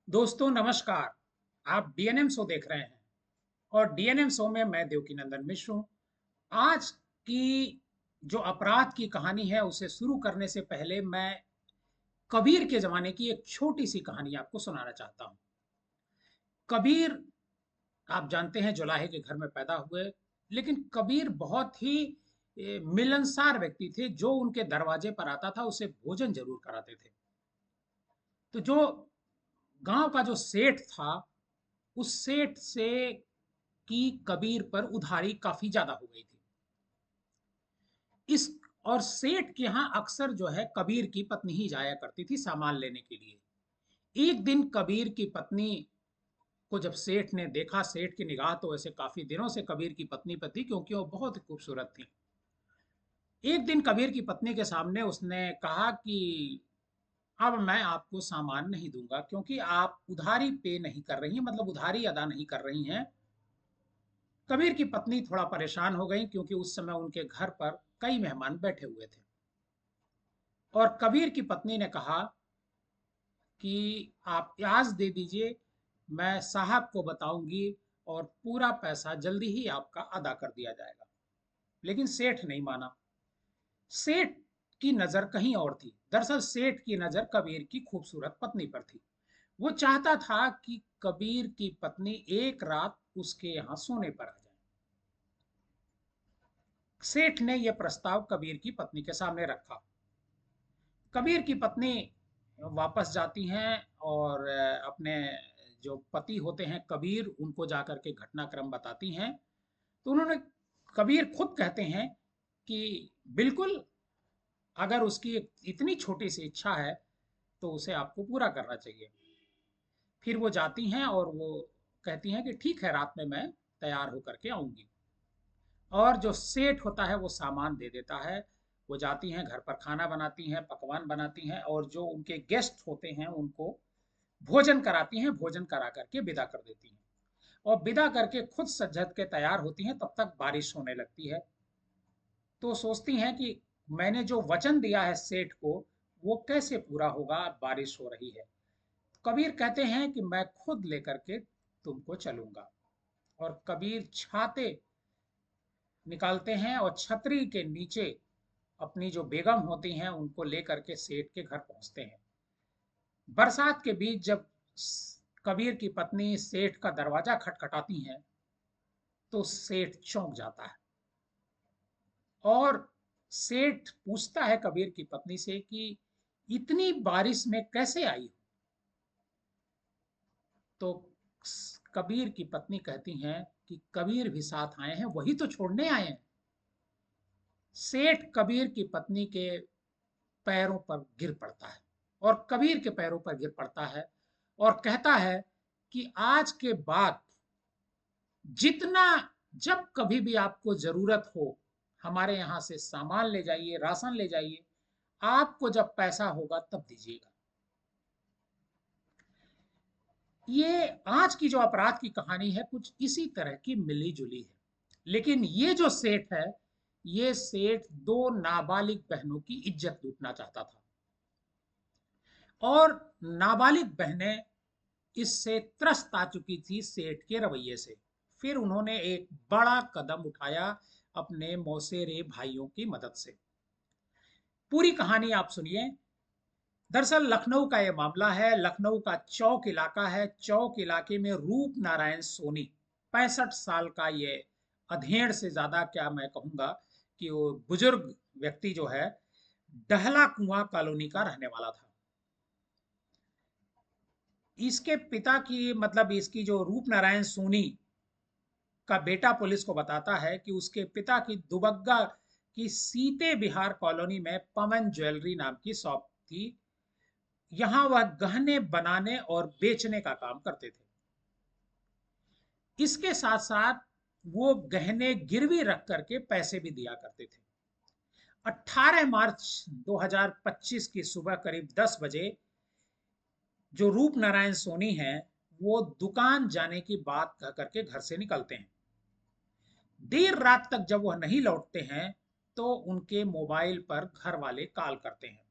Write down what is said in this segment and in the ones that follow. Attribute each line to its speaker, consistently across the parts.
Speaker 1: दोस्तों नमस्कार। आप डीएनएम शो देख रहे हैं और डीएनएम शो में मैं देवकीनंदन मिश्र हूँ। आज की जो अपराध की कहानी है उसे शुरू करने से पहले मैं कबीर के ज़माने की एक छोटी-सी कहानी आपको सुनाना चाहता हूँ। कबीर आप जानते हैं जुलाहे के घर में पैदा हुए, लेकिन कबीर बहुत ही मिलनसार व्यक्ति थे। जो उनके दरवाजे पर आता था उसे भोजन ज़रूर कराते थे। तो जो गाँव का जो सेठ था, उस सेठ से की कबीर पर उधारी काफी ज्यादा हो गई थी। इस और सेठ के यहाँ अक्सर जो है कबीर की पत्नी ही जाया करती थी सामान लेने के लिए। एक दिन कबीर की पत्नी को जब सेठ ने देखा, सेठ की निगाह तो वैसे काफी दिनों से कबीर की पत्नी पर थी क्योंकि वो बहुत ही खूबसूरत थी। एक दिन कबीर की पत्नी के सामने उसने कहा कि अब मैं आपको सामान नहीं दूंगा क्योंकि आप उधारी पे नहीं कर रही हैं, मतलब उधारी अदा नहीं कर रही हैं। कबीर की पत्नी थोड़ा परेशान हो गई क्योंकि उस समय उनके घर पर कई मेहमान बैठे हुए थे। और कबीर की पत्नी ने कहा कि आप आज दे दीजिए, मैं साहब को बताऊंगी और पूरा पैसा जल्दी ही आपका अदा कर दिया जाएगा। लेकिन सेठ नहीं माना। सेठ की नजर कहीं और थी। दरअसल सेठ की नजर कबीर की खूबसूरत पत्नी पर थी। वो चाहता था कि कबीर की पत्नी एक रात उसके यहाँ सोने पर आ जाए। सेठ ने यह प्रस्ताव कबीर की पत्नी के सामने रखा। कबीर की पत्नी वापस जाती हैं और अपने जो पति होते हैं कबीर, उनको जाकर के घटनाक्रम बताती हैं। तो उन्होंने कबीर खुद कहते हैं कि बिल्कुल, अगर उसकी इतनी छोटी सी इच्छा है तो उसे आपको पूरा करना चाहिए। फिर वो जाती हैं और वो कहती हैं कि ठीक है, रात में मैं तैयार होकर के आऊंगी। और जो सेठ होता है वो सामान दे देता है। वो जाती हैं, घर पर खाना बनाती हैं, पकवान बनाती हैं और जो उनके गेस्ट होते हैं उनको भोजन कराती हैं। भोजन करा करके विदा कर देती हैं और विदा करके खुद सज धज के तैयार होती हैं। तब तक बारिश होने लगती है। तो सोचती हैं कि मैंने जो वचन दिया है सेठ को वो कैसे पूरा होगा, बारिश हो रही है। कबीर कहते हैं कि मैं खुद लेकर के तुमको चलूंगा। और कबीर छाते निकालते हैं और छतरी के नीचे अपनी जो बेगम होती हैं उनको लेकर के सेठ के घर पहुंचते हैं। बरसात के बीच जब कबीर की पत्नी सेठ का दरवाजा खटखटाती हैं तो सेठ चौंक जाता है। और सेठ पूछता है कबीर की पत्नी से कि इतनी बारिश में कैसे आई हो? तो कबीर की पत्नी कहती हैं कि कबीर भी साथ आए हैं, वही तो छोड़ने आए हैं। सेठ कबीर की पत्नी के पैरों पर गिर पड़ता है और कबीर के पैरों पर गिर पड़ता है और कहता है कि आज के बाद जितना, जब कभी भी आपको जरूरत हो हमारे यहाँ से सामान ले जाइए, राशन ले जाइए। आपको जब पैसा होगा तब दीजिएगा। ये आज की जो अपराध की कहानी है कुछ इसी तरह की मिली जुली है। लेकिन ये जो सेठ है, ये सेठ दो नाबालिग बहनों की इज्जत लूटना चाहता था। और नाबालिग बहनें इससे त्रस्त आ चुकी थी सेठ के रवैये से। फिर उन्होंने एक बड़ा कदम उठाया अपने मौसेरे भाइयों की मदद से। पूरी कहानी आप सुनिए। दरअसल लखनऊ का ये मामला है। लखनऊ का चौक इलाका है। चौक इलाके में रूप नारायण सोनी, 65 साल का ये अधेड़ से ज्यादा क्या मैं कहूंगा कि वो बुजुर्ग व्यक्ति जो है, डहला कुआं कॉलोनी का रहने वाला था। इसके पिता की, मतलब इसकी जो रूप नारायण सोनी का बेटा पुलिस को बताता है कि उसके पिता की दुबग्गा की सीते बिहार कॉलोनी में पवन ज्वेलरी नाम की शॉप थी। यहां वह गहने बनाने और बेचने का काम करते थे। इसके साथ साथ वो गहने गिरवी रख करके पैसे भी दिया करते थे। 18 मार्च 2025 की सुबह करीब 10 बजे जो रूप नारायण सोनी है, वो दुकान जाने की बात कह करके घर से निकलते हैं। देर रात तक जब वह नहीं लौटते हैं तो उनके मोबाइल पर घर वाले कॉल करते हैं।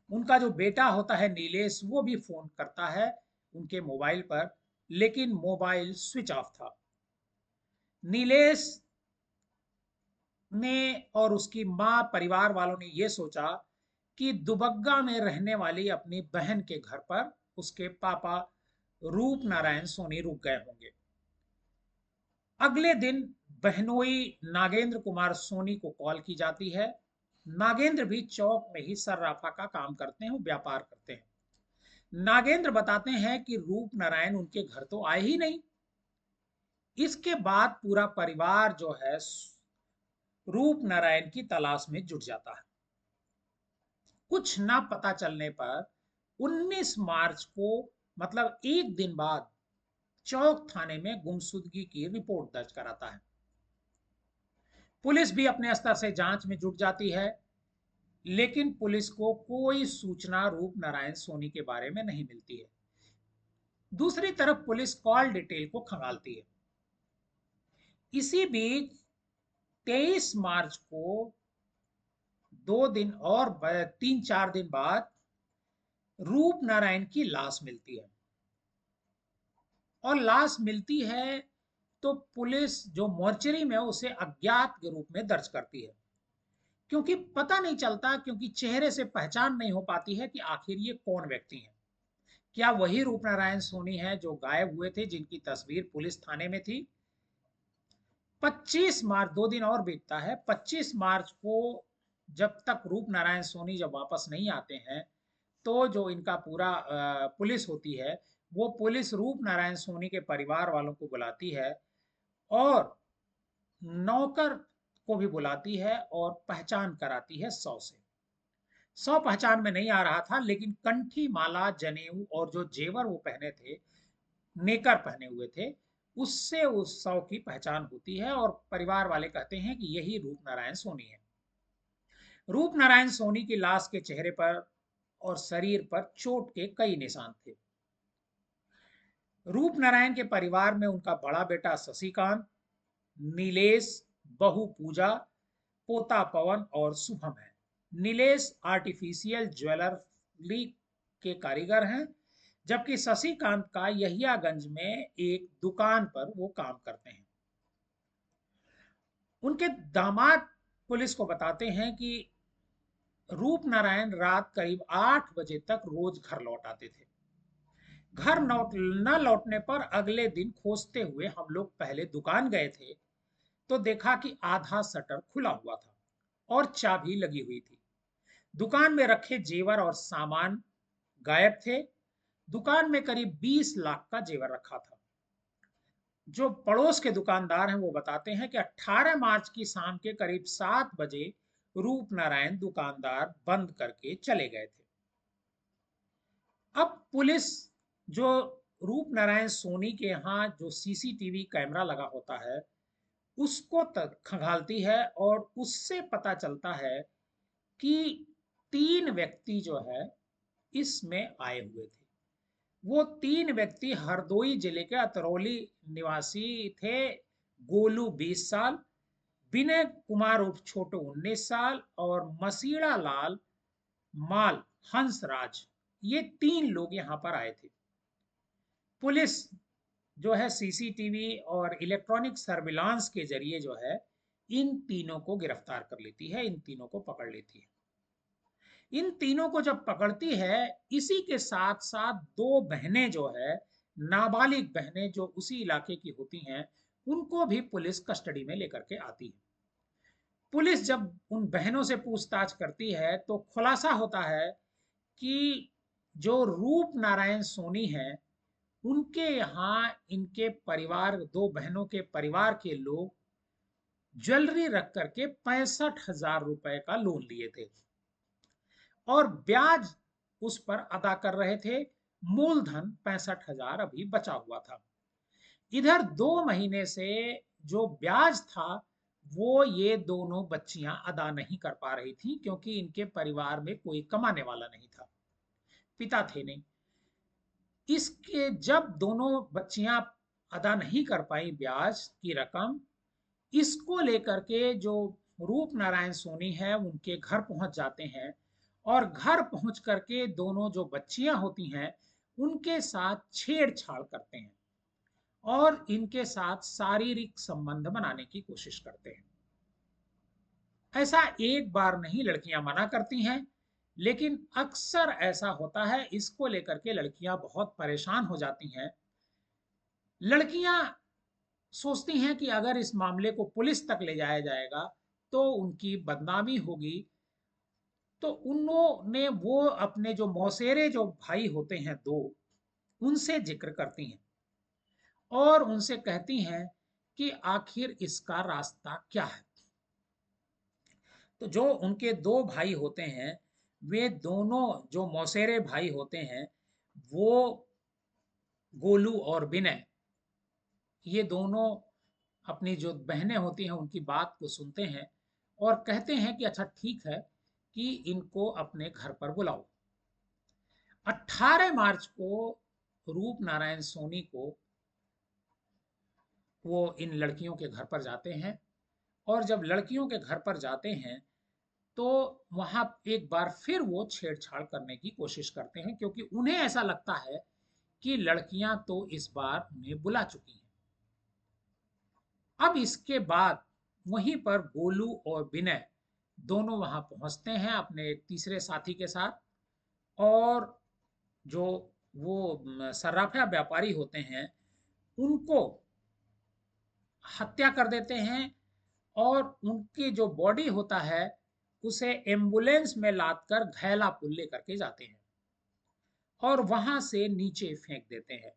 Speaker 1: उनका जो बेटा होता है नीलेश, वो भी फोन करता है उनके मोबाइल पर, लेकिन मोबाइल स्विच ऑफ था। नीलेश ने और उसकी मां, परिवार वालों ने यह सोचा कि दुबग्गा में रहने वाली अपनी बहन के घर पर उसके पापा रूप नारायण सोनी रुक गए होंगे। अगले दिन बहनोई नागेंद्र कुमार सोनी को कॉल की जाती है। नागेंद्र भी चौक में ही सर्राफा का काम करते हैं, वो व्यापार करते हैं। नागेंद्र बताते हैं कि रूप नारायण उनके घर तो आए ही नहीं। इसके बाद पूरा परिवार जो है रूप नारायण की तलाश में जुट जाता है। कुछ ना पता चलने पर 19 मार्च को, मतलब एक दिन बाद, चौक थाने में गुमशुदगी की रिपोर्ट दर्ज कराता है। पुलिस भी अपने स्तर से जांच में जुट जाती है, लेकिन पुलिस को कोई सूचना रूप नारायण सोनी के बारे में नहीं मिलती है। दूसरी तरफ पुलिस कॉल डिटेल को खंगालती है। इसी बीच 23 मार्च को, 2 दिन और 3-4 दिन बाद, रूप नारायण की लाश मिलती है। और लाश मिलती है तो पुलिस जो मोर्चरी में उसे अज्ञात के रूप में दर्ज करती है, क्योंकि पता नहीं चलता, क्योंकि चेहरे से पहचान नहीं हो पाती है कि आखिर ये कौन व्यक्ति है। क्या वही रूप नारायण सोनी है जो गायब हुए थे, जिनकी तस्वीर पुलिस थाने में थी? 25 मार्च, 2 दिन और बीतता है। 25 मार्च को जब तक रूप नारायण सोनी जब वापस नहीं आते हैं, तो जो इनका पूरा पुलिस होती है, वो पुलिस रूप नारायण सोनी के परिवार वालों को बुलाती है और नौकर को भी बुलाती है और पहचान कराती है 100 से। 100 पहचान में नहीं आ रहा था, लेकिन कंठी, माला, जनेऊ और जो जेवर वो पहने थे, नेकर पहने हुए थे, उससे उस 100 की पहचान होती है और परिवार वाले कहते हैं कि यही रूप नारायण सोनी है। रूप नारायण सोनी की लाश के चेहरे पर और शरीर पर चोट के कई निशान थे। रूप नारायण के परिवार में उनका बड़ा बेटा शशिकांत, नीलेश, बहू पूजा, पोता पवन और शुभम है। नीलेश आर्टिफिशियल ज्वेलरी के कारीगर हैं, जबकि शशिकांत का यहियागंज में एक दुकान पर वो काम करते हैं। उनके दामाद पुलिस को बताते हैं कि रूप नारायण रात करीब 8 बजे तक रोज घर लौट आते थे। घर न लौटने पर अगले दिन खोजते हुए हम लोग पहले दुकान गए थे, तो देखा कि आधा शटर खुला हुआ था और चाबी लगी हुई थी। दुकान में रखे जेवर और सामान गायब थे। दुकान में करीब 20 लाख का जेवर रखा था। जो पड़ोस के दुकानदार हैं वो बताते हैं कि 18 मार्च की शाम के करीब 7 बजे रूप नारायण दुकानदार बंद करके चले गए थे। अब पुलिस जो रूप नारायण सोनी के यहाँ जो सीसीटीवी कैमरा लगा होता है, उसको तक खंगालती है और उससे पता चलता है कि 3 व्यक्ति जो है इसमें आए हुए थे। वो 3 व्यक्ति हरदोई जिले के अतरौली निवासी थे। गोलू 20 साल, विनय कुमार उर्फ छोटू 19 साल और मसीड़ा लाल माल हंसराज, ये 3 लोग यहाँ पर आए थे। पुलिस जो है सीसीटीवी और इलेक्ट्रॉनिक सर्विलांस के जरिए जो है इन तीनों को गिरफ्तार कर लेती है, इन तीनों को पकड़ लेती है। इन तीनों को जब पकड़ती है, इसी के साथ साथ 2 बहनें जो है, नाबालिग बहनें जो उसी इलाके की होती हैं, उनको भी पुलिस कस्टडी में लेकर के आती है। पुलिस जब उन बहनों से पूछताछ करती है तो खुलासा होता है कि जो रूप नारायण सोनी है, उनके यहाँ इनके परिवार, 2 बहनों के परिवार के लोग ज्वेलरी रख करके 65,000 रुपए का लोन लिए थे और ब्याज उस पर अदा कर रहे थे। मूलधन 65,000 अभी बचा हुआ था। इधर 2 महीने से जो ब्याज था, वो ये दोनों बच्चियां अदा नहीं कर पा रही थी, क्योंकि इनके परिवार में कोई कमाने वाला नहीं था, पिता थे नहीं। इसके जब दोनों बच्चियां अदा नहीं कर पाई ब्याज की रकम, इसको लेकर के जो रूप नारायण सोनी है उनके घर पहुंच जाते हैं और घर पहुंच करके दोनों जो बच्चियां होती हैं उनके साथ छेड़छाड़ करते हैं और इनके साथ शारीरिक संबंध बनाने की कोशिश करते हैं। ऐसा एक बार नहीं लड़कियां मना करती हैं, लेकिन अक्सर ऐसा होता है। इसको लेकर के लड़कियां बहुत परेशान हो जाती हैं। लड़कियां सोचती हैं कि अगर इस मामले को पुलिस तक ले जाया जाएगा तो उनकी बदनामी होगी। तो उन्होंने वो अपने जो मौसेरे जो भाई होते हैं दो, उनसे जिक्र करती हैं और उनसे कहती हैं कि आखिर इसका रास्ता क्या है। तो जो उनके दो भाई होते हैं, वे दोनों जो मौसेरे भाई होते हैं, वो गोलू और विनय, ये दोनों अपनी जो बहनें होती हैं उनकी बात को सुनते हैं और कहते हैं कि अच्छा ठीक है कि इनको अपने घर पर बुलाओ। 18 मार्च को रूप नारायण सोनी को वो इन लड़कियों के घर पर जाते हैं और जब लड़कियों के घर पर जाते हैं तो वहां एक बार फिर वो छेड़छाड़ करने की कोशिश करते हैं, क्योंकि उन्हें ऐसा लगता है कि लड़कियां तो इस बार उन्हें बुला चुकी हैं। अब इसके बाद वहीं पर गोलू और विनय दोनों वहां पहुंचते हैं अपने एक तीसरे साथी के साथ और जो वो सर्राफा व्यापारी होते हैं उनको हत्या कर देते हैं और उनकी जो बॉडी होता है उसे एम्बुलेंस में लादकर घैला पुल लेकर के जाते हैं और वहां से नीचे फेंक देते हैं।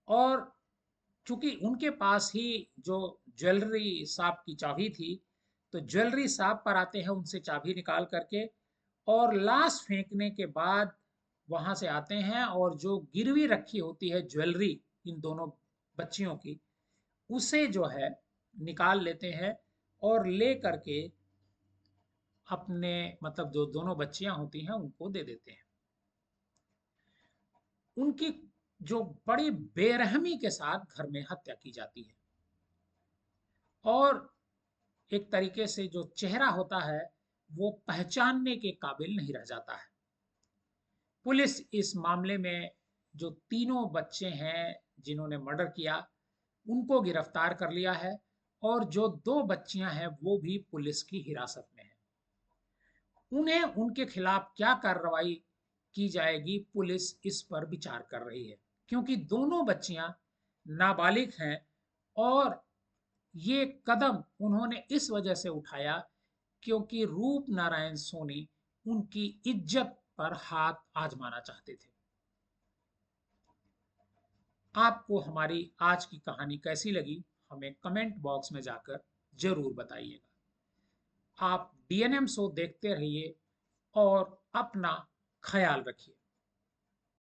Speaker 1: और चूंकि उनके पास ही जो ज्वेलरी शॉप की चाबी थी, तो ज्वेलरी शॉप पर आते हैं उनसे चाबी निकाल करके और लाश फेंकने के बाद वहां से आते हैं और जो गिरवी रखी होती है ज्वेलरी इन दोनों बच्चियों की, उसे जो है निकाल लेते हैं और ले करके अपने मतलब जो दोनों बच्चियां होती हैं उनको दे देते हैं। उनकी जो बड़ी बेरहमी के साथ घर में हत्या की जाती है और एक तरीके से जो चेहरा होता है वो पहचानने के काबिल नहीं रह जाता है। पुलिस इस मामले में जो तीनों बच्चे हैं जिन्होंने मर्डर किया उनको गिरफ्तार कर लिया है और जो दो बच्चियां हैं वो भी पुलिस की हिरासत में है। उन्हें उनके खिलाफ क्या कार्रवाई की जाएगी पुलिस इस पर विचार कर रही है, क्योंकि दोनों बच्चियां नाबालिग हैं और ये कदम उन्होंने इस वजह से उठाया क्योंकि रूप नारायण सोनी उनकी इज्जत पर हाथ आजमाना चाहते थे। आपको हमारी आज की कहानी कैसी लगी हमें कमेंट बॉक्स में जाकर जरूर बताइएगा। आप डीएनएम शो देखते रहिए और अपना ख्याल रखिए।